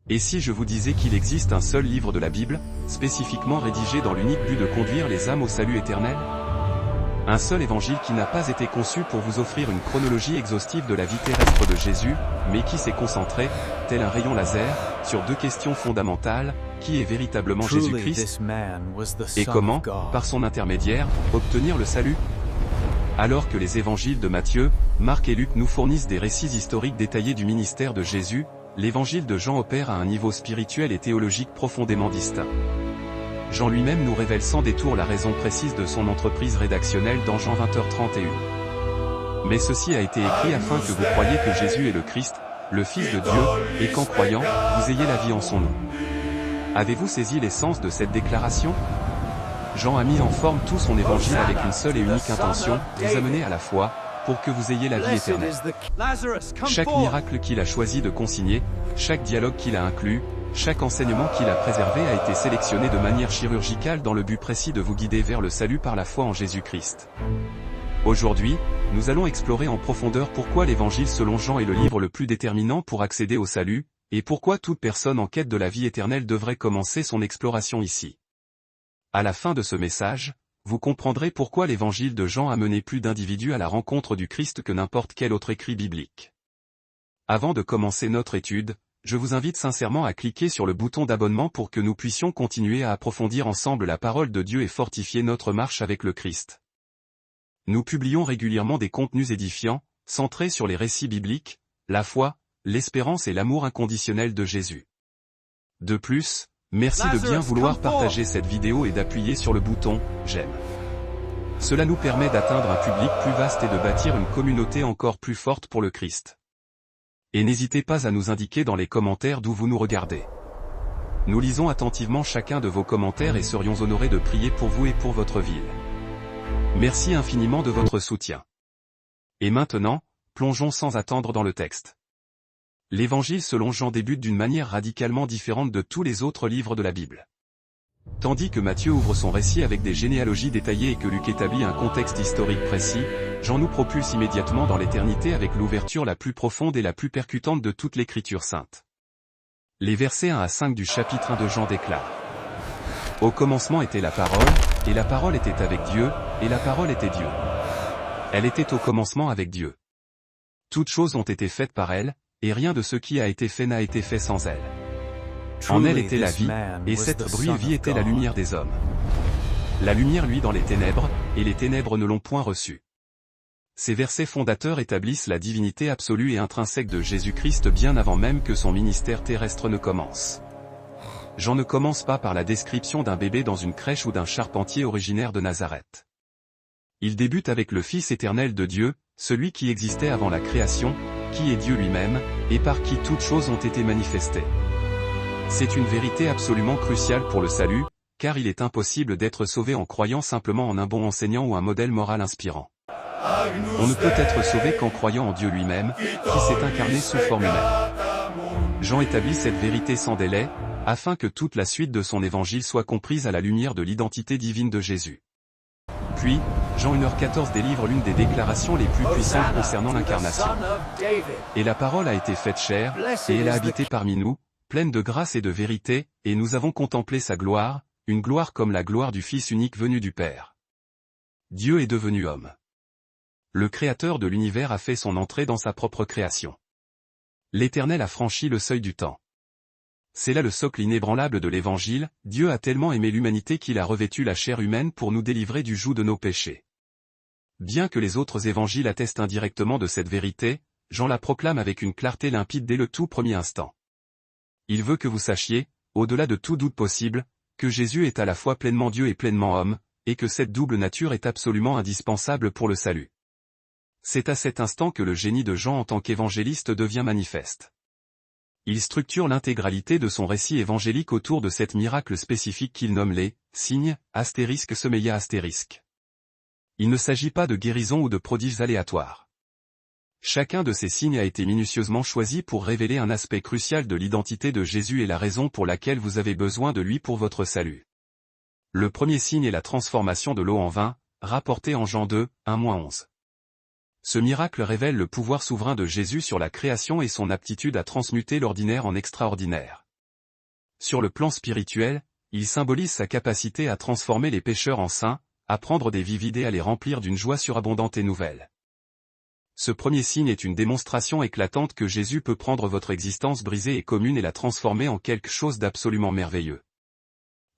Et si je vous disais qu'il existe un seul livre de la Bible, spécifiquement rédigé dans l'unique but de conduire les âmes au salut éternel? Un seul évangile qui n'a pas été conçu pour vous offrir une chronologie exhaustive de la vie terrestre de Jésus, mais qui s'est concentré, tel un rayon laser, sur deux questions fondamentales: qui est véritablement Jésus-Christ? Et comment, par son intermédiaire, obtenir le salut? Alors que les évangiles de Matthieu, Marc et Luc nous fournissent des récits historiques détaillés du ministère de Jésus, l'évangile de Jean opère à un niveau spirituel et théologique profondément distinct. Jean lui-même nous révèle sans détour la raison précise de son entreprise rédactionnelle dans Jean 20h31. Mais ceci a été écrit afin que vous croyiez que Jésus est le Christ, le Fils de Dieu, et qu'en croyant, vous ayez la vie en son nom. Avez-vous saisi l'essence de cette déclaration? Jean a mis en forme tout son évangile avec une seule et unique intention: vous amener à la foi, pour que vous ayez la vie éternelle. Chaque miracle qu'il a choisi de consigner, chaque dialogue qu'il a inclus, chaque enseignement qu'il a préservé a été sélectionné de manière chirurgicale dans le but précis de vous guider vers le salut par la foi en Jésus-Christ. Aujourd'hui, nous allons explorer en profondeur pourquoi l'Évangile selon Jean est le livre le plus déterminant pour accéder au salut, et pourquoi toute personne en quête de la vie éternelle devrait commencer son exploration ici. À la fin de ce message, vous comprendrez pourquoi l'Évangile de Jean a mené plus d'individus à la rencontre du Christ que n'importe quel autre écrit biblique. Avant de commencer notre étude, je vous invite sincèrement à cliquer sur le bouton d'abonnement pour que nous puissions continuer à approfondir ensemble la parole de Dieu et fortifier notre marche avec le Christ. Nous publions régulièrement des contenus édifiants, centrés sur les récits bibliques, la foi, l'espérance et l'amour inconditionnel de Jésus. De plus, merci de bien vouloir partager cette vidéo et d'appuyer sur le bouton « J'aime ». Cela nous permet d'atteindre un public plus vaste et de bâtir une communauté encore plus forte pour le Christ. Et n'hésitez pas à nous indiquer dans les commentaires d'où vous nous regardez. Nous lisons attentivement chacun de vos commentaires et serions honorés de prier pour vous et pour votre ville. Merci infiniment de votre soutien. Et maintenant, plongeons sans attendre dans le texte. L'Évangile selon Jean débute d'une manière radicalement différente de tous les autres livres de la Bible. Tandis que Matthieu ouvre son récit avec des généalogies détaillées et que Luc établit un contexte historique précis, Jean nous propulse immédiatement dans l'éternité avec l'ouverture la plus profonde et la plus percutante de toute l'Écriture sainte. Les versets 1 à 5 du chapitre 1 de Jean déclarent: Au commencement était la parole, et la parole était avec Dieu, et la parole était Dieu. Elle était au commencement avec Dieu. Toutes choses ont été faites par elle, et rien de ce qui a été fait n'a été fait sans elle. En elle était la vie, et cette vie était la lumière des hommes. La lumière luit dans les ténèbres, et les ténèbres ne l'ont point reçue. Ces versets fondateurs établissent la divinité absolue et intrinsèque de Jésus-Christ bien avant même que son ministère terrestre ne commence. Jean ne commence pas par la description d'un bébé dans une crèche ou d'un charpentier originaire de Nazareth. Il débute avec le Fils éternel de Dieu, celui qui existait avant la création, qui est Dieu lui-même, et par qui toutes choses ont été manifestées. C'est une vérité absolument cruciale pour le salut, car il est impossible d'être sauvé en croyant simplement en un bon enseignant ou un modèle moral inspirant. On ne peut être sauvé qu'en croyant en Dieu lui-même, qui s'est incarné sous forme humaine. Jean établit cette vérité sans délai, afin que toute la suite de son évangile soit comprise à la lumière de l'identité divine de Jésus. Puis, Jean 1h14 délivre l'une des déclarations les plus puissantes concernant l'incarnation. Et la parole a été faite chair, et elle a habité parmi nous, pleine de grâce et de vérité, et nous avons contemplé sa gloire, une gloire comme la gloire du Fils unique venu du Père. Dieu est devenu homme. Le Créateur de l'univers a fait son entrée dans sa propre création. L'Éternel a franchi le seuil du temps. C'est là le socle inébranlable de l'Évangile: Dieu a tellement aimé l'humanité qu'il a revêtu la chair humaine pour nous délivrer du joug de nos péchés. Bien que les autres évangiles attestent indirectement de cette vérité, Jean la proclame avec une clarté limpide dès le tout premier instant. Il veut que vous sachiez, au-delà de tout doute possible, que Jésus est à la fois pleinement Dieu et pleinement homme, et que cette double nature est absolument indispensable pour le salut. C'est à cet instant que le génie de Jean en tant qu'évangéliste devient manifeste. Il structure l'intégralité de son récit évangélique autour de cet miracle spécifique qu'il nomme les signes, *semeia*. Il ne s'agit pas de guérison ou de prodiges aléatoires. Chacun de ces signes a été minutieusement choisi pour révéler un aspect crucial de l'identité de Jésus et la raison pour laquelle vous avez besoin de lui pour votre salut. Le premier signe est la transformation de l'eau en vin, rapporté en Jean 2, 1-11. Ce miracle révèle le pouvoir souverain de Jésus sur la création et son aptitude à transmuter l'ordinaire en extraordinaire. Sur le plan spirituel, il symbolise sa capacité à transformer les pécheurs en saints, à prendre des vies vidées et à les remplir d'une joie surabondante et nouvelle. Ce premier signe est une démonstration éclatante que Jésus peut prendre votre existence brisée et commune et la transformer en quelque chose d'absolument merveilleux.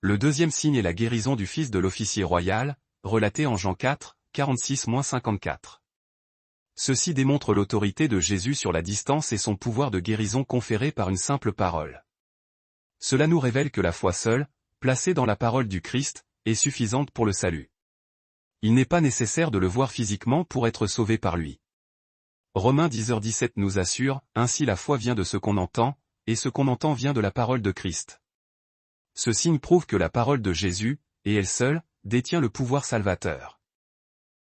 Le deuxième signe est la guérison du fils de l'officier royal, relaté en Jean 4, 46-54. Ceci démontre l'autorité de Jésus sur la distance et son pouvoir de guérison conféré par une simple parole. Cela nous révèle que la foi seule, placée dans la parole du Christ, est suffisante pour le salut. Il n'est pas nécessaire de le voir physiquement pour être sauvé par lui. Romains 10h17 nous assure, ainsi la foi vient de ce qu'on entend, et ce qu'on entend vient de la parole de Christ. Ce signe prouve que la parole de Jésus, et elle seule, détient le pouvoir salvateur.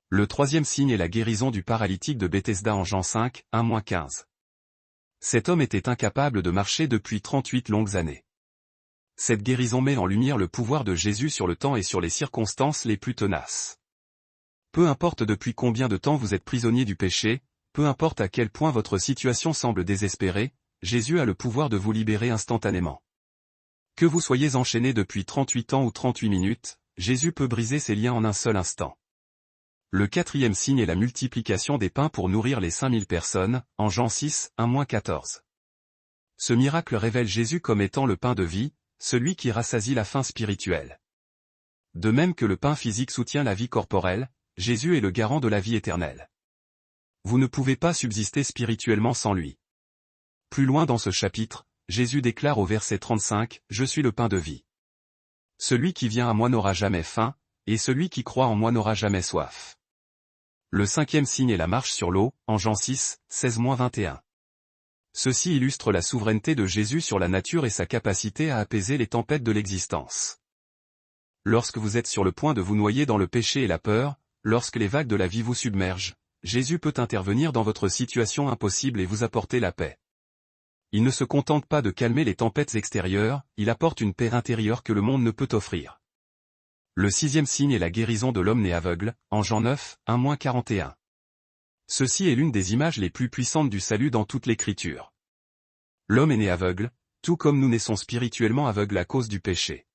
Le troisième signe est la guérison du paralytique de Bethesda en Jean 5, 1-15. Cet homme était incapable de marcher depuis 38 longues années. Cette guérison met en lumière le pouvoir de Jésus sur le temps et sur les circonstances les plus tenaces. Peu importe depuis combien de temps vous êtes prisonnier du péché, peu importe à quel point votre situation semble désespérée, Jésus a le pouvoir de vous libérer instantanément. Que vous soyez enchaîné depuis 38 ans ou 38 minutes, Jésus peut briser ces liens en un seul instant. Le quatrième signe est la multiplication des pains pour nourrir les 5000 personnes, en Jean 6, 1-14. Ce miracle révèle Jésus comme étant le pain de vie, celui qui rassasie la faim spirituelle. De même que le pain physique soutient la vie corporelle, Jésus est le garant de la vie éternelle. Vous ne pouvez pas subsister spirituellement sans lui. Plus loin dans ce chapitre, Jésus déclare au verset 35, « Je suis le pain de vie. Celui qui vient à moi n'aura jamais faim, et celui qui croit en moi n'aura jamais soif. » Le cinquième signe est la marche sur l'eau, en Jean 6, 16-21. Ceci illustre la souveraineté de Jésus sur la nature et sa capacité à apaiser les tempêtes de l'existence. Lorsque vous êtes sur le point de vous noyer dans le péché et la peur, lorsque les vagues de la vie vous submergent, Jésus peut intervenir dans votre situation impossible et vous apporter la paix. Il ne se contente pas de calmer les tempêtes extérieures, il apporte une paix intérieure que le monde ne peut offrir. Le sixième signe est la guérison de l'homme né aveugle, en Jean 9, 1-41. Ceci est l'une des images les plus puissantes du salut dans toute l'Écriture. L'homme est né aveugle, tout comme nous naissons spirituellement aveugles à cause du péché.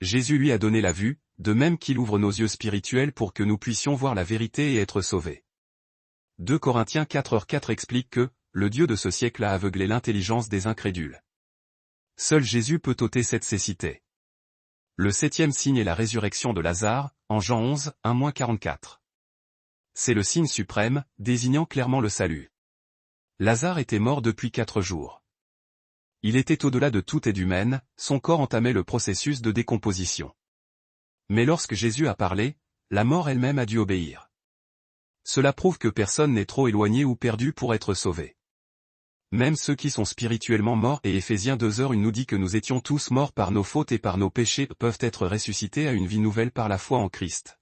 Jésus lui a donné la vue, de même qu'il ouvre nos yeux spirituels pour que nous puissions voir la vérité et être sauvés. 2 Corinthiens 4h4 explique que, le Dieu de ce siècle a aveuglé l'intelligence des incrédules. Seul Jésus peut ôter cette cécité. Le septième signe est la résurrection de Lazare, en Jean 11, 1-44. C'est le signe suprême, désignant clairement le salut. Lazare était mort depuis 4 jours. Il était au-delà de toute aide humaine, son corps entamait le processus de décomposition. Mais lorsque Jésus a parlé, la mort elle-même a dû obéir. Cela prouve que personne n'est trop éloigné ou perdu pour être sauvé. Même ceux qui sont spirituellement morts et Éphésiens 2h nous dit que nous étions tous morts par nos fautes et par nos péchés peuvent être ressuscités à une vie nouvelle par la foi en Christ.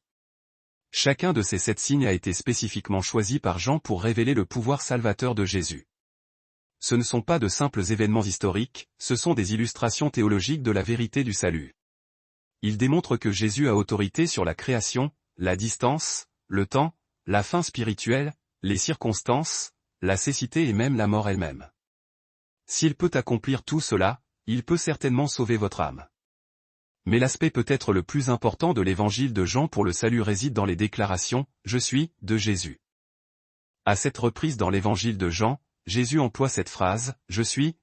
Chacun de ces 7 signes a été spécifiquement choisi par Jean pour révéler le pouvoir salvateur de Jésus. Ce ne sont pas de simples événements historiques, ce sont des illustrations théologiques de la vérité du salut. Ils démontrent que Jésus a autorité sur la création, la distance, le temps, la fin spirituelle, les circonstances, la cécité et même la mort elle-même. S'il peut accomplir tout cela, il peut certainement sauver votre âme. Mais l'aspect peut-être le plus important de l'évangile de Jean pour le salut réside dans les déclarations « Je suis » de Jésus. À cette reprise dans l'évangile de Jean, Jésus emploie cette phrase « Je suis »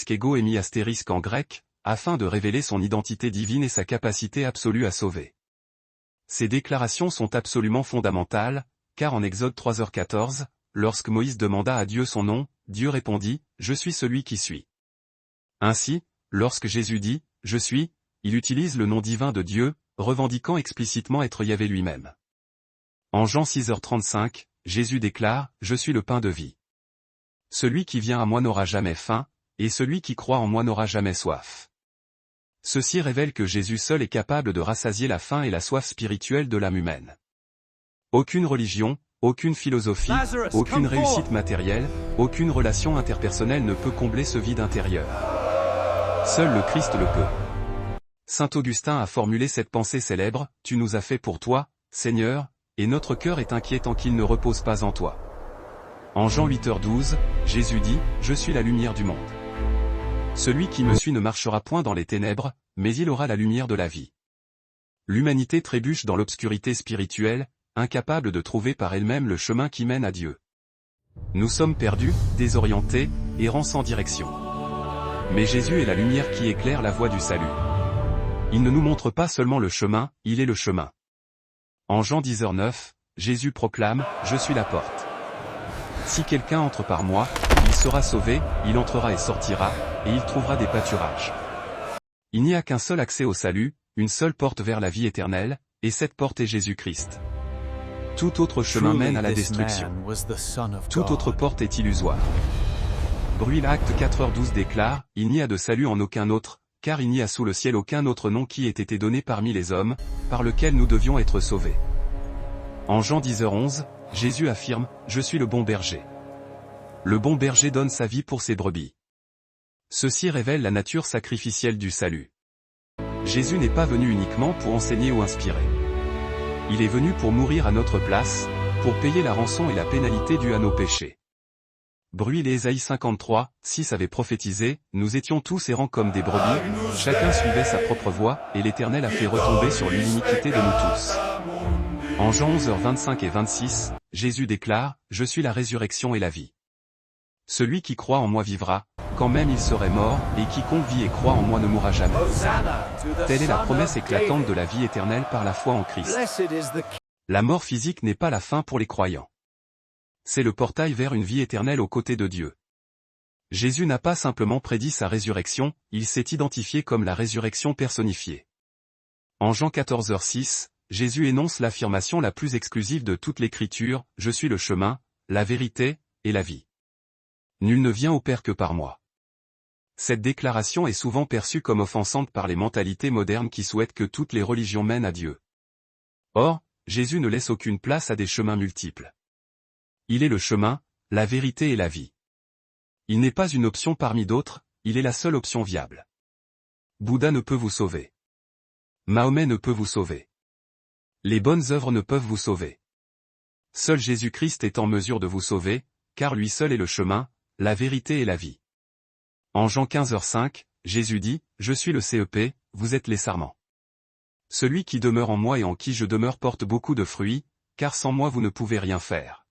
*ego et mis astérisque en grec, afin de révéler son identité divine et sa capacité absolue à sauver. Ces déclarations sont absolument fondamentales, car en Exode 3h14, lorsque Moïse demanda à Dieu son nom, Dieu répondit « Je suis celui qui suis ». Ainsi, lorsque Jésus dit « Je suis », il utilise le nom divin de Dieu, revendiquant explicitement être Yahvé lui-même. En Jean 6h35, Jésus déclare « Je suis le pain de vie. Celui qui vient à moi n'aura jamais faim, et celui qui croit en moi n'aura jamais soif. » Ceci révèle que Jésus seul est capable de rassasier la faim et la soif spirituelle de l'âme humaine. Aucune religion, aucune philosophie, aucune réussite matérielle, aucune relation interpersonnelle ne peut combler ce vide intérieur. Seul le Christ le peut. Saint Augustin a formulé cette pensée célèbre, « Tu nous as fait pour toi, Seigneur, et notre cœur est inquiet tant qu'il ne repose pas en toi. » En Jean 8h12, Jésus dit, « Je suis la lumière du monde. Celui qui me suit ne marchera point dans les ténèbres, mais il aura la lumière de la vie. L'humanité trébuche dans l'obscurité spirituelle, incapable de trouver par elle-même le chemin qui mène à Dieu. Nous sommes perdus, désorientés, errants sans direction. Mais Jésus est la lumière qui éclaire la voie du salut. Il ne nous montre pas seulement le chemin, il est le chemin. En Jean 10h9, Jésus proclame « Je suis la porte. Si quelqu'un entre par moi, il sera sauvé, il entrera et sortira, et il trouvera des pâturages. » Il n'y a qu'un seul accès au salut, une seule porte vers la vie éternelle, et cette porte est Jésus-Christ. Tout autre chemin mène à la destruction. Toute autre porte est illusoire. Brûle Acte 4h12 déclare « Il n'y a de salut en aucun autre, car il n'y a sous le ciel aucun autre nom qui ait été donné parmi les hommes, par lequel nous devions être sauvés. » En Jean 10h11, Jésus affirme « Je suis le bon berger. » Le bon berger donne sa vie pour ses brebis. Ceci révèle la nature sacrificielle du salut. Jésus n'est pas venu uniquement pour enseigner ou inspirer. Il est venu pour mourir à notre place, pour payer la rançon et la pénalité due à nos péchés. Brûle et Ésaïe 53, 6 avait prophétisé, « Nous étions tous errants comme des brebis, chacun suivait sa propre voie, et l'Éternel a fait retomber sur lui l'iniquité de nous tous. » En Jean 11h25 et 26, Jésus déclare, « Je suis la résurrection et la vie. Celui qui croit en moi vivra, quand même il serait mort, et quiconque vit et croit en moi ne mourra jamais. » Telle est la promesse éclatante de la vie éternelle par la foi en Christ. La mort physique n'est pas la fin pour les croyants. C'est le portail vers une vie éternelle aux côtés de Dieu. Jésus n'a pas simplement prédit sa résurrection, il s'est identifié comme la résurrection personnifiée. En Jean 14h6, Jésus énonce l'affirmation la plus exclusive de toute l'Écriture, « Je suis le chemin, la vérité, et la vie. Nul ne vient au Père que par moi. » Cette déclaration est souvent perçue comme offensante par les mentalités modernes qui souhaitent que toutes les religions mènent à Dieu. Or, Jésus ne laisse aucune place à des chemins multiples. Il est le chemin, la vérité et la vie. Il n'est pas une option parmi d'autres, il est la seule option viable. Bouddha ne peut vous sauver. Mahomet ne peut vous sauver. Les bonnes œuvres ne peuvent vous sauver. Seul Jésus-Christ est en mesure de vous sauver, car lui seul est le chemin, la vérité et la vie. En Jean 15h5, Jésus dit, « Je suis le CEP, vous êtes les sarments. Celui qui demeure en moi et en qui je demeure porte beaucoup de fruits, car sans moi vous ne pouvez rien faire. »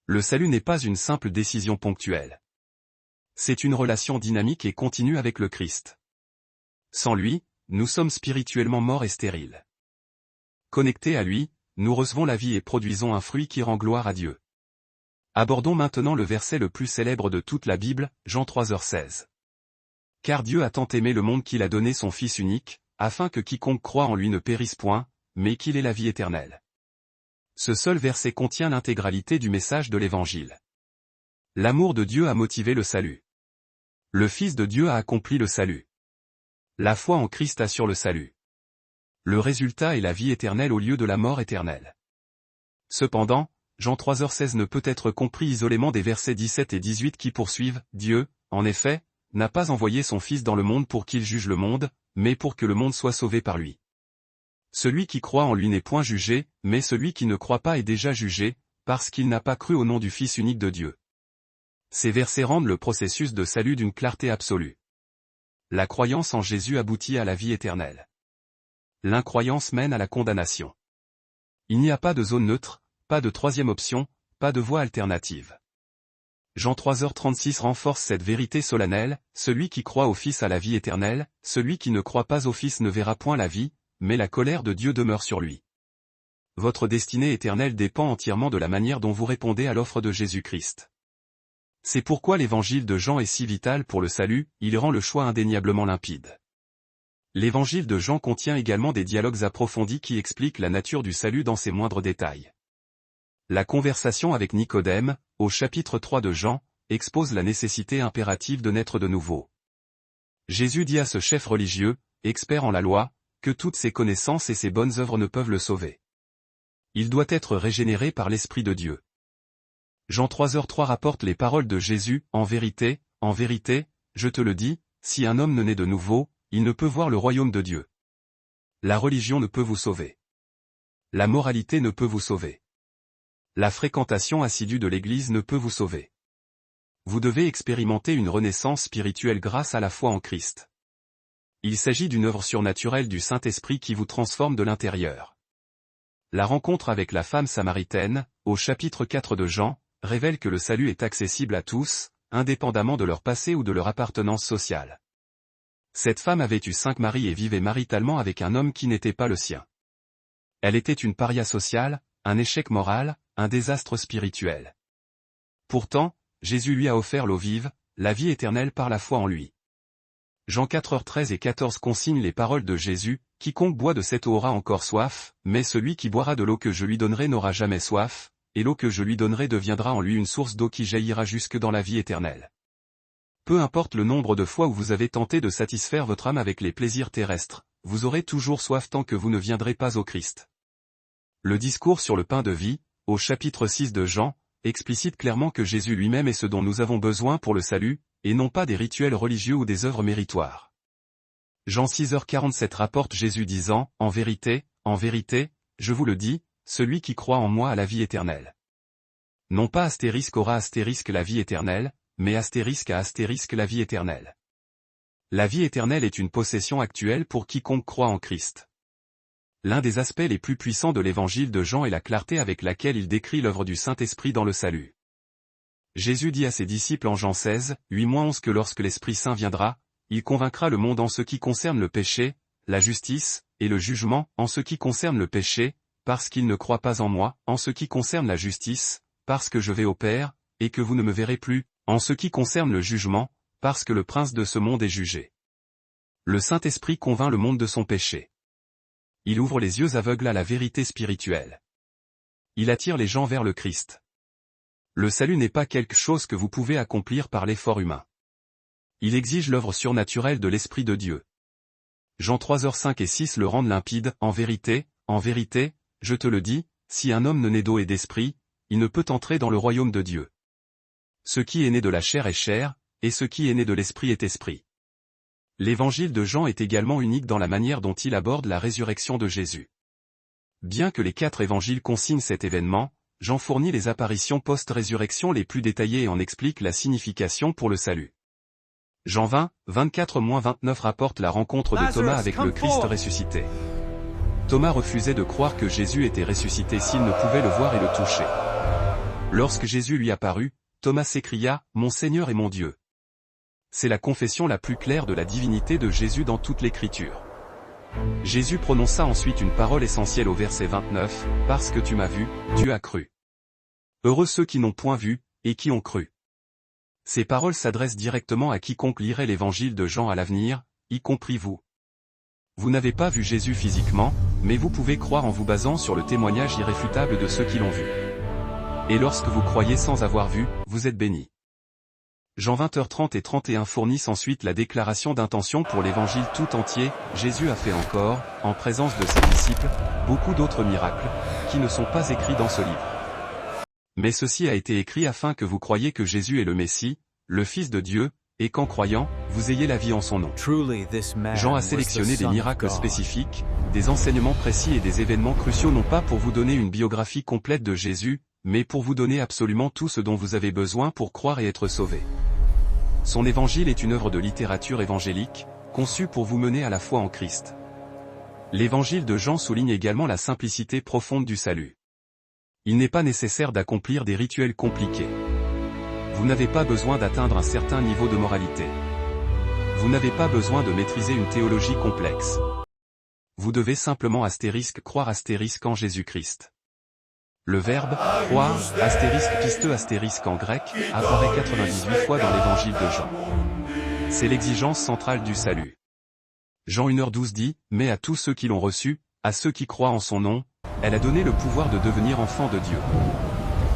Le salut n'est pas une simple décision ponctuelle. C'est une relation dynamique et continue avec le Christ. Sans lui, nous sommes spirituellement morts et stériles. Connectés à lui, nous recevons la vie et produisons un fruit qui rend gloire à Dieu. Abordons maintenant le verset le plus célèbre de toute la Bible, Jean 3h16. « Car Dieu a tant aimé le monde qu'il a donné son Fils unique, afin que quiconque croit en lui ne périsse point, mais qu'il ait la vie éternelle. » Ce seul verset contient l'intégralité du message de l'Évangile. L'amour de Dieu a motivé le salut. Le Fils de Dieu a accompli le salut. La foi en Christ assure le salut. Le résultat est la vie éternelle au lieu de la mort éternelle. Cependant, Jean 3h16 ne peut être compris isolément des versets 17 et 18 qui poursuivent, « Dieu, en effet, n'a pas envoyé son Fils dans le monde pour qu'il juge le monde, mais pour que le monde soit sauvé par lui. Celui qui croit en lui n'est point jugé, mais celui qui ne croit pas est déjà jugé, parce qu'il n'a pas cru au nom du Fils unique de Dieu. » Ces versets rendent le processus de salut d'une clarté absolue. La croyance en Jésus aboutit à la vie éternelle. L'incroyance mène à la condamnation. Il n'y a pas de zone neutre, pas de troisième option, pas de voie alternative. Jean 3h36 renforce cette vérité solennelle, celui qui croit au Fils a la vie éternelle, celui qui ne croit pas au Fils ne verra point la vie, mais la colère de Dieu demeure sur lui. Votre destinée éternelle dépend entièrement de la manière dont vous répondez à l'offre de Jésus-Christ. C'est pourquoi l'évangile de Jean est si vital pour le salut, il rend le choix indéniablement limpide. L'évangile de Jean contient également des dialogues approfondis qui expliquent la nature du salut dans ses moindres détails. La conversation avec Nicodème, au chapitre 3 de Jean, expose la nécessité impérative de naître de nouveau. Jésus dit à ce chef religieux, expert en la loi, que toutes ses connaissances et ses bonnes œuvres ne peuvent le sauver. Il doit être régénéré par l'Esprit de Dieu. Jean 3h3 rapporte les paroles de Jésus, en vérité, je te le dis, si un homme ne naît de nouveau, il ne peut voir le royaume de Dieu. La religion ne peut vous sauver. La moralité ne peut vous sauver. La fréquentation assidue de l'Église ne peut vous sauver. Vous devez expérimenter une renaissance spirituelle grâce à la foi en Christ. Il s'agit d'une œuvre surnaturelle du Saint-Esprit qui vous transforme de l'intérieur. La rencontre avec la femme samaritaine, au chapitre 4 de Jean, révèle que le salut est accessible à tous, indépendamment de leur passé ou de leur appartenance sociale. Cette femme avait eu 5 maris et vivait maritalement avec un homme qui n'était pas le sien. Elle était une paria sociale, un échec moral, un désastre spirituel. Pourtant, Jésus lui a offert l'eau vive, la vie éternelle par la foi en lui. Jean 4h13 et 14 consignent les paroles de Jésus, « Quiconque boit de cette eau aura encore soif, mais celui qui boira de l'eau que je lui donnerai n'aura jamais soif, et l'eau que je lui donnerai deviendra en lui une source d'eau qui jaillira jusque dans la vie éternelle. » Peu importe le nombre de fois où vous avez tenté de satisfaire votre âme avec les plaisirs terrestres, vous aurez toujours soif tant que vous ne viendrez pas au Christ. Le discours sur le pain de vie, au chapitre 6 de Jean, explicite clairement que Jésus lui-même est ce dont nous avons besoin pour le salut, et non pas des rituels religieux ou des œuvres méritoires. Jean 6h47 rapporte Jésus disant, en vérité, je vous le dis, celui qui croit en moi a la vie éternelle. Non pas astérisque aura astérisque la vie éternelle, mais astérisque à astérisque la vie éternelle. La vie éternelle est une possession actuelle pour quiconque croit en Christ. L'un des aspects les plus puissants de l'évangile de Jean est la clarté avec laquelle il décrit l'œuvre du Saint-Esprit dans le salut. Jésus dit à ses disciples en Jean 16, 8-11 que lorsque l'Esprit Saint viendra, il convaincra le monde en ce qui concerne le péché, la justice, et le jugement, en ce qui concerne le péché, parce qu'il ne croit pas en moi, en ce qui concerne la justice, parce que je vais au Père, et que vous ne me verrez plus, en ce qui concerne le jugement, parce que le prince de ce monde est jugé. Le Saint-Esprit convainc le monde de son péché. Il ouvre les yeux aveugles à la vérité spirituelle. Il attire les gens vers le Christ. Le salut n'est pas quelque chose que vous pouvez accomplir par l'effort humain. Il exige l'œuvre surnaturelle de l'Esprit de Dieu. Jean 3h5 et 6 le rendent limpide, en vérité, je te le dis, si un homme ne naît d'eau et d'esprit, il ne peut entrer dans le royaume de Dieu. Ce qui est né de la chair est chair, et ce qui est né de l'esprit est esprit. L'évangile de Jean est également unique dans la manière dont il aborde la résurrection de Jésus. Bien que les 4 évangiles consignent cet événement, Jean fournit les apparitions post-résurrection les plus détaillées et en explique la signification pour le salut. Jean 20, 24-29 rapporte la rencontre de Thomas avec le Christ ressuscité. Thomas refusait de croire que Jésus était ressuscité s'il ne pouvait le voir et le toucher. Lorsque Jésus lui apparut, Thomas s'écria, « Mon Seigneur et mon Dieu !» C'est la confession la plus claire de la divinité de Jésus dans toute l'Écriture. Jésus prononça ensuite une parole essentielle au verset 29, « Parce que tu m'as vu, tu as cru. Heureux ceux qui n'ont point vu, et qui ont cru. » Ces paroles s'adressent directement à quiconque lirait l'évangile de Jean à l'avenir, y compris vous. Vous n'avez pas vu Jésus physiquement, mais vous pouvez croire en vous basant sur le témoignage irréfutable de ceux qui l'ont vu. Et lorsque vous croyez sans avoir vu, vous êtes bénis. Jean 20h30 et 31 fournissent ensuite la déclaration d'intention pour l'évangile tout entier. Jésus a fait encore, en présence de ses disciples, beaucoup d'autres miracles, qui ne sont pas écrits dans ce livre. Mais ceci a été écrit afin que vous croyiez que Jésus est le Messie, le Fils de Dieu, et qu'en croyant, vous ayez la vie en son nom. Jean a sélectionné des miracles spécifiques, des enseignements précis et des événements cruciaux non pas pour vous donner une biographie complète de Jésus, mais pour vous donner absolument tout ce dont vous avez besoin pour croire et être sauvé. Son évangile est une œuvre de littérature évangélique, conçue pour vous mener à la foi en Christ. L'évangile de Jean souligne également la simplicité profonde du salut. Il n'est pas nécessaire d'accomplir des rituels compliqués. Vous n'avez pas besoin d'atteindre un certain niveau de moralité. Vous n'avez pas besoin de maîtriser une théologie complexe. Vous devez simplement croire en Jésus-Christ. Le verbe « croire » pisteux en grec, apparaît 98 fois dans l'évangile de Jean. C'est l'exigence centrale du salut. Jean 1h12 dit « Mais à tous ceux qui l'ont reçu, à ceux qui croient en son nom, elle a donné le pouvoir de devenir enfants de Dieu. »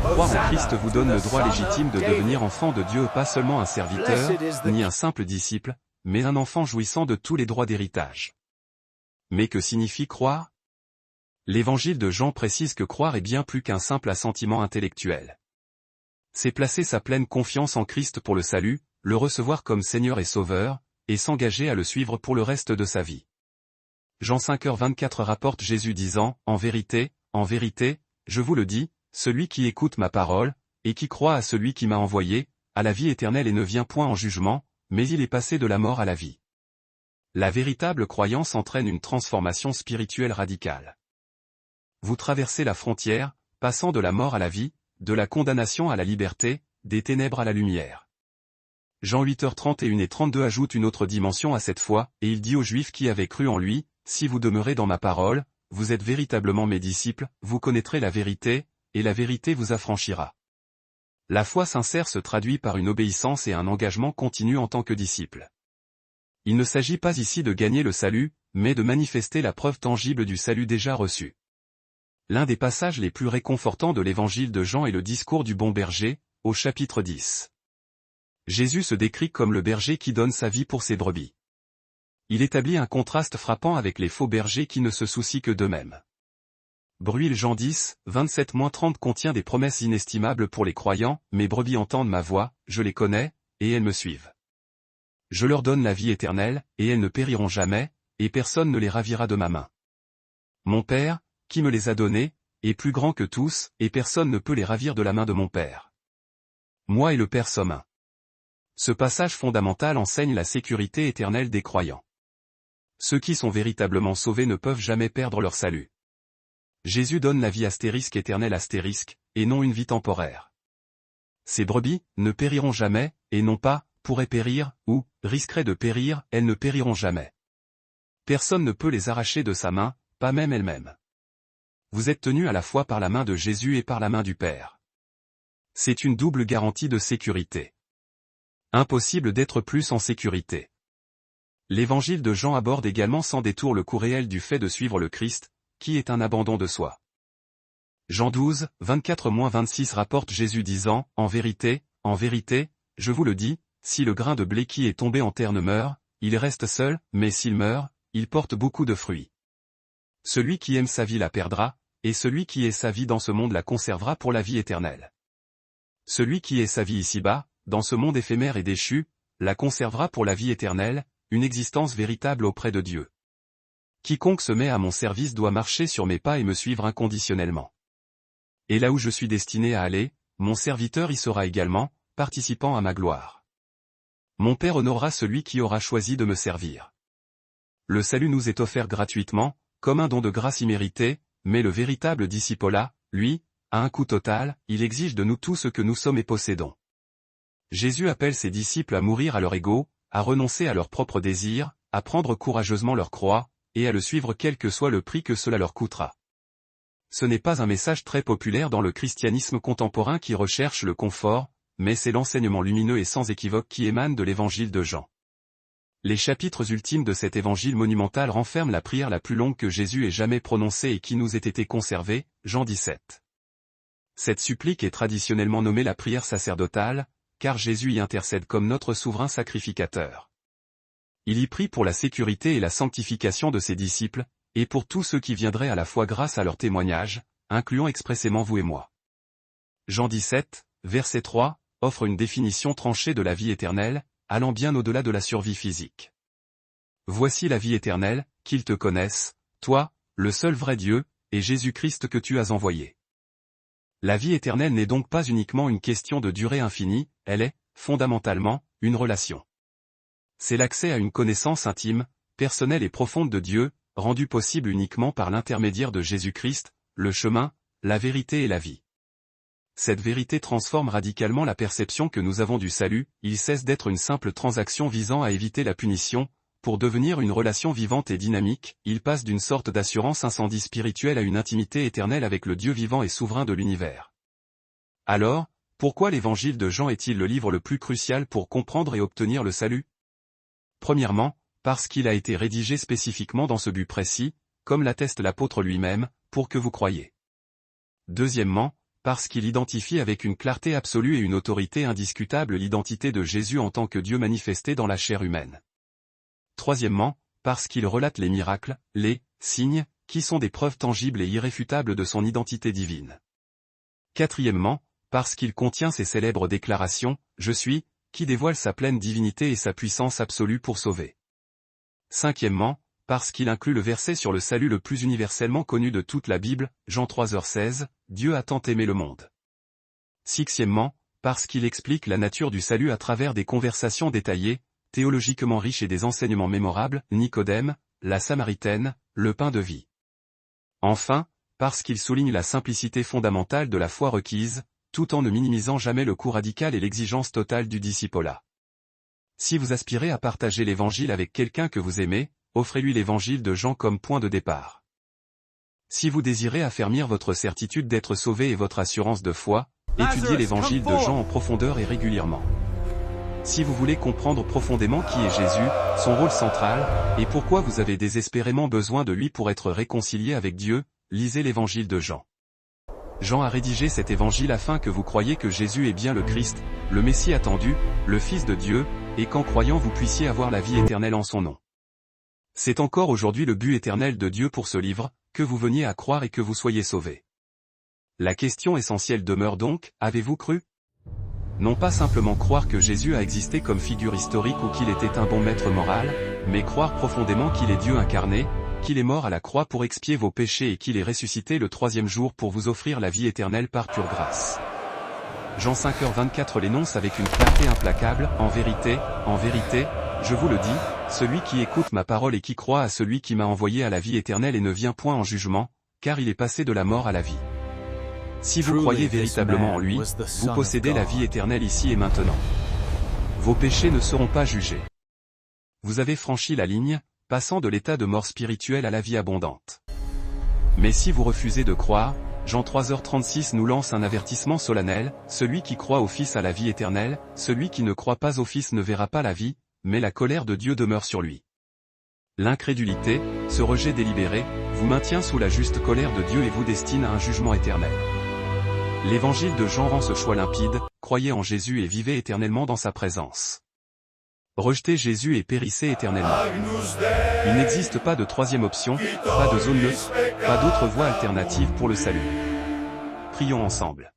Croire en Christ vous donne le droit légitime de devenir enfant de Dieu, pas seulement un serviteur, ni un simple disciple, mais un enfant jouissant de tous les droits d'héritage. Mais que signifie croire ? L'évangile de Jean précise que croire est bien plus qu'un simple assentiment intellectuel. C'est placer sa pleine confiance en Christ pour le salut, le recevoir comme Seigneur et Sauveur, et s'engager à le suivre pour le reste de sa vie. Jean 5h24 rapporte Jésus disant, en vérité, je vous le dis, celui qui écoute ma parole, et qui croit à celui qui m'a envoyé, à la vie éternelle et ne vient point en jugement, mais il est passé de la mort à la vie. La véritable croyance entraîne une transformation spirituelle radicale. Vous traversez la frontière, passant de la mort à la vie, de la condamnation à la liberté, des ténèbres à la lumière. Jean 8h31 et 32 ajoute une autre dimension à cette foi, et il dit aux Juifs qui avaient cru en lui, « Si vous demeurez dans ma parole, vous êtes véritablement mes disciples, vous connaîtrez la vérité, et la vérité vous affranchira. » La foi sincère se traduit par une obéissance et un engagement continu en tant que disciple. Il ne s'agit pas ici de gagner le salut, mais de manifester la preuve tangible du salut déjà reçu. L'un des passages les plus réconfortants de l'évangile de Jean est le discours du bon berger, au chapitre 10. Jésus se décrit comme le berger qui donne sa vie pour ses brebis. Il établit un contraste frappant avec les faux bergers qui ne se soucient que d'eux-mêmes. Brûle Jean 10, 27-30 contient des promesses inestimables pour les croyants, « Mes brebis entendent ma voix, je les connais, et elles me suivent. Je leur donne la vie éternelle, et elles ne périront jamais, et personne ne les ravira de ma main. Mon Père, qui me les a donnés, est plus grand que tous, et personne ne peut les ravir de la main de mon Père. Moi et le Père sommes un. » Ce passage fondamental enseigne la sécurité éternelle des croyants. Ceux qui sont véritablement sauvés ne peuvent jamais perdre leur salut. Jésus donne la vie éternelle et non une vie temporaire. Ces brebis ne périront jamais, et non pas, pourraient périr, ou, risqueraient de périr, elles ne périront jamais. Personne ne peut les arracher de sa main, pas même elles-mêmes. Vous êtes tenus à la fois par la main de Jésus et par la main du Père. C'est une double garantie de sécurité. Impossible d'être plus en sécurité. L'évangile de Jean aborde également sans détour le coût réel du fait de suivre le Christ, qui est un abandon de soi. Jean 12, 24-26 rapporte Jésus disant, en vérité, je vous le dis, si le grain de blé qui est tombé en terre ne meurt, il reste seul, mais s'il meurt, il porte beaucoup de fruits. Celui qui aime sa vie la perdra, et celui qui ait sa vie dans ce monde la conservera pour la vie éternelle. Celui qui ait sa vie ici-bas, dans ce monde éphémère et déchu, la conservera pour la vie éternelle, une existence véritable auprès de Dieu. Quiconque se met à mon service doit marcher sur mes pas et me suivre inconditionnellement. Et là où je suis destiné à aller, mon serviteur y sera également, participant à ma gloire. Mon Père honorera celui qui aura choisi de me servir. Le salut nous est offert gratuitement, comme un don de grâce immérité, mais le véritable discipolat, lui, a un coût total, il exige de nous tout ce que nous sommes et possédons. Jésus appelle ses disciples à mourir à leur ego, à renoncer à leurs propres désirs, à prendre courageusement leur croix, et à le suivre quel que soit le prix que cela leur coûtera. Ce n'est pas un message très populaire dans le christianisme contemporain qui recherche le confort, mais c'est l'enseignement lumineux et sans équivoque qui émane de l'évangile de Jean. Les chapitres ultimes de cet évangile monumental renferment la prière la plus longue que Jésus ait jamais prononcée et qui nous ait été conservée, Jean 17. Cette supplique est traditionnellement nommée la prière sacerdotale, car Jésus y intercède comme notre souverain sacrificateur. Il y prie pour la sécurité et la sanctification de ses disciples, et pour tous ceux qui viendraient à la foi grâce à leur témoignage, incluant expressément vous et moi. Jean 17, verset 3, offre une définition tranchée de la vie éternelle, allant bien au-delà de la survie physique. Voici la vie éternelle, qu'ils te connaissent, toi, le seul vrai Dieu, et Jésus-Christ que tu as envoyé. La vie éternelle n'est donc pas uniquement une question de durée infinie, elle est, fondamentalement, une relation. C'est l'accès à une connaissance intime, personnelle et profonde de Dieu, rendue possible uniquement par l'intermédiaire de Jésus-Christ, le chemin, la vérité et la vie. Cette vérité transforme radicalement la perception que nous avons du salut, il cesse d'être une simple transaction visant à éviter la punition, pour devenir une relation vivante et dynamique, il passe d'une sorte d'assurance incendie spirituelle à une intimité éternelle avec le Dieu vivant et souverain de l'univers. Alors, pourquoi l'évangile de Jean est-il le livre le plus crucial pour comprendre et obtenir le salut? Premièrement, parce qu'il a été rédigé spécifiquement dans ce but précis, comme l'atteste l'apôtre lui-même, pour que vous croyiez. Deuxièmement, parce qu'il identifie avec une clarté absolue et une autorité indiscutable l'identité de Jésus en tant que Dieu manifesté dans la chair humaine. Troisièmement, parce qu'il relate les miracles, les signes, qui sont des preuves tangibles et irréfutables de son identité divine. Quatrièmement, parce qu'il contient ces célèbres déclarations, « Je suis », qui dévoilent sa pleine divinité et sa puissance absolue pour sauver. Cinquièmement, parce qu'il inclut le verset sur le salut le plus universellement connu de toute la Bible, Jean 3h16, « Dieu a tant aimé le monde ». Sixièmement, parce qu'il explique la nature du salut à travers des conversations détaillées, théologiquement riches et des enseignements mémorables, Nicodème, la Samaritaine, le pain de vie. Enfin, parce qu'il souligne la simplicité fondamentale de la foi requise, tout en ne minimisant jamais le coût radical et l'exigence totale du discipolat. Si vous aspirez à partager l'Évangile avec quelqu'un que vous aimez, offrez-lui l'Évangile de Jean comme point de départ. Si vous désirez affermir votre certitude d'être sauvé et votre assurance de foi, étudiez l'Évangile de Jean en profondeur et régulièrement. Si vous voulez comprendre profondément qui est Jésus, son rôle central, et pourquoi vous avez désespérément besoin de lui pour être réconcilié avec Dieu, lisez l'Évangile de Jean. Jean a rédigé cet évangile afin que vous croyiez que Jésus est bien le Christ, le Messie attendu, le Fils de Dieu, et qu'en croyant vous puissiez avoir la vie éternelle en son nom. C'est encore aujourd'hui le but éternel de Dieu pour ce livre, que vous veniez à croire et que vous soyez sauvés. La question essentielle demeure donc, avez-vous cru ? Non pas simplement croire que Jésus a existé comme figure historique ou qu'il était un bon maître moral, mais croire profondément qu'il est Dieu incarné, qu'il est mort à la croix pour expier vos péchés et qu'il est ressuscité le troisième jour pour vous offrir la vie éternelle par pure grâce. Jean 5h24 l'énonce avec une clarté implacable, en vérité, je vous le dis, celui qui écoute ma parole et qui croit à celui qui m'a envoyé à la vie éternelle et ne vient point en jugement, car il est passé de la mort à la vie. Si vous croyez véritablement en lui, vous possédez la vie éternelle ici et maintenant. Vos péchés ne seront pas jugés. Vous avez franchi la ligne, passant de l'état de mort spirituelle à la vie abondante. Mais si vous refusez de croire, Jean 3h36 nous lance un avertissement solennel, celui qui croit au Fils a la vie éternelle, celui qui ne croit pas au Fils ne verra pas la vie, mais la colère de Dieu demeure sur lui. L'incrédulité, ce rejet délibéré, vous maintient sous la juste colère de Dieu et vous destine à un jugement éternel. L'évangile de Jean rend ce choix limpide, croyez en Jésus et vivez éternellement dans sa présence. Rejetez Jésus et périssez éternellement. Il n'existe pas de troisième option, pas de zone neutre, pas d'autre voie alternative pour le salut. Prions ensemble.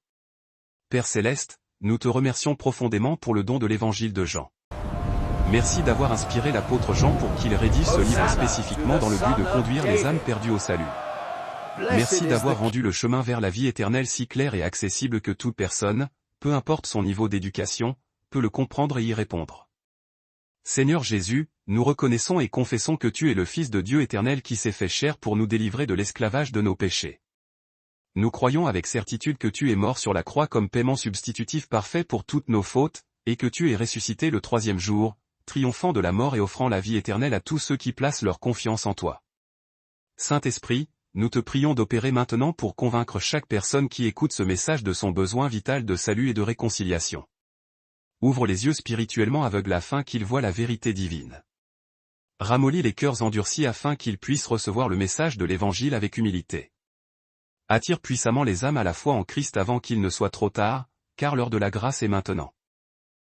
Père Céleste, nous te remercions profondément pour le don de l'évangile de Jean. Merci d'avoir inspiré l'apôtre Jean pour qu'il rédige ce livre spécifiquement dans le but de conduire les âmes perdues au salut. Merci d'avoir rendu le chemin vers la vie éternelle si clair et accessible que toute personne, peu importe son niveau d'éducation, peut le comprendre et y répondre. Seigneur Jésus, nous reconnaissons et confessons que tu es le Fils de Dieu éternel qui s'est fait chair pour nous délivrer de l'esclavage de nos péchés. Nous croyons avec certitude que tu es mort sur la croix comme paiement substitutif parfait pour toutes nos fautes, et que tu es ressuscité le troisième jour, triomphant de la mort et offrant la vie éternelle à tous ceux qui placent leur confiance en toi. Saint-Esprit, nous te prions d'opérer maintenant pour convaincre chaque personne qui écoute ce message de son besoin vital de salut et de réconciliation. Ouvre les yeux spirituellement aveugles afin qu'ils voient la vérité divine. Ramollis les cœurs endurcis afin qu'ils puissent recevoir le message de l'Évangile avec humilité. Attire puissamment les âmes à la foi en Christ avant qu'il ne soit trop tard, car l'heure de la grâce est maintenant.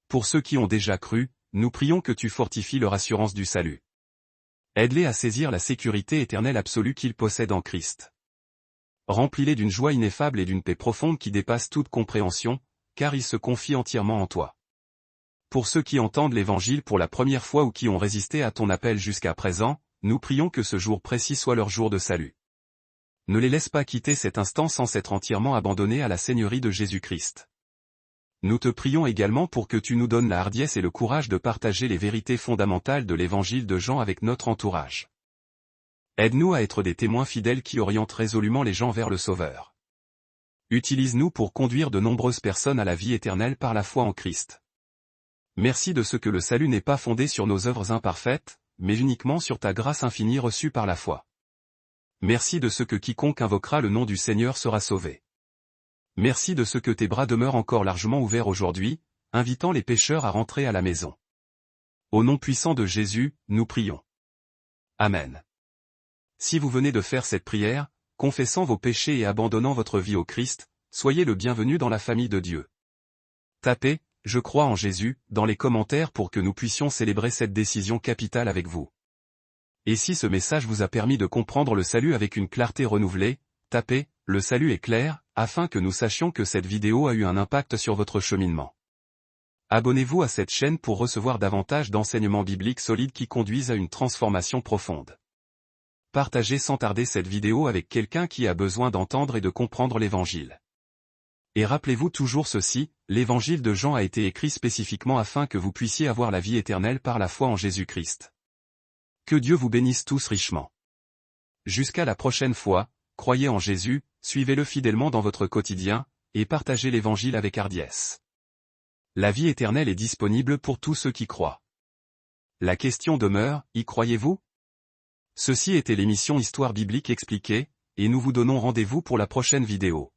Pour ceux qui ont déjà cru, nous prions que tu fortifies leur assurance du salut. Aide-les à saisir la sécurité éternelle absolue qu'ils possèdent en Christ. Remplis-les d'une joie ineffable et d'une paix profonde qui dépasse toute compréhension, car ils se confient entièrement en toi. Pour ceux qui entendent l'Évangile pour la première fois ou qui ont résisté à ton appel jusqu'à présent, nous prions que ce jour précis soit leur jour de salut. Ne les laisse pas quitter cet instant sans s'être entièrement abandonnés à la Seigneurie de Jésus-Christ. Nous te prions également pour que tu nous donnes la hardiesse et le courage de partager les vérités fondamentales de l'Évangile de Jean avec notre entourage. Aide-nous à être des témoins fidèles qui orientent résolument les gens vers le Sauveur. Utilise-nous pour conduire de nombreuses personnes à la vie éternelle par la foi en Christ. Merci de ce que le salut n'est pas fondé sur nos œuvres imparfaites, mais uniquement sur ta grâce infinie reçue par la foi. Merci de ce que quiconque invoquera le nom du Seigneur sera sauvé. Merci de ce que tes bras demeurent encore largement ouverts aujourd'hui, invitant les pécheurs à rentrer à la maison. Au nom puissant de Jésus, nous prions. Amen. Si vous venez de faire cette prière, confessant vos péchés et abandonnant votre vie au Christ, soyez le bienvenu dans la famille de Dieu. Tapez « Je crois en Jésus » dans les commentaires pour que nous puissions célébrer cette décision capitale avec vous. Et si ce message vous a permis de comprendre le salut avec une clarté renouvelée, tapez « Le salut est clair » afin que nous sachions que cette vidéo a eu un impact sur votre cheminement. Abonnez-vous à cette chaîne pour recevoir davantage d'enseignements bibliques solides qui conduisent à une transformation profonde. Partagez sans tarder cette vidéo avec quelqu'un qui a besoin d'entendre et de comprendre l'Évangile. Et rappelez-vous toujours ceci, l'évangile de Jean a été écrit spécifiquement afin que vous puissiez avoir la vie éternelle par la foi en Jésus-Christ. Que Dieu vous bénisse tous richement. Jusqu'à la prochaine fois, croyez en Jésus, suivez-le fidèlement dans votre quotidien, et partagez l'évangile avec hardiesse. La vie éternelle est disponible pour tous ceux qui croient. La question demeure, y croyez-vous? Ceci était l'émission Histoire biblique expliquée, et nous vous donnons rendez-vous pour la prochaine vidéo.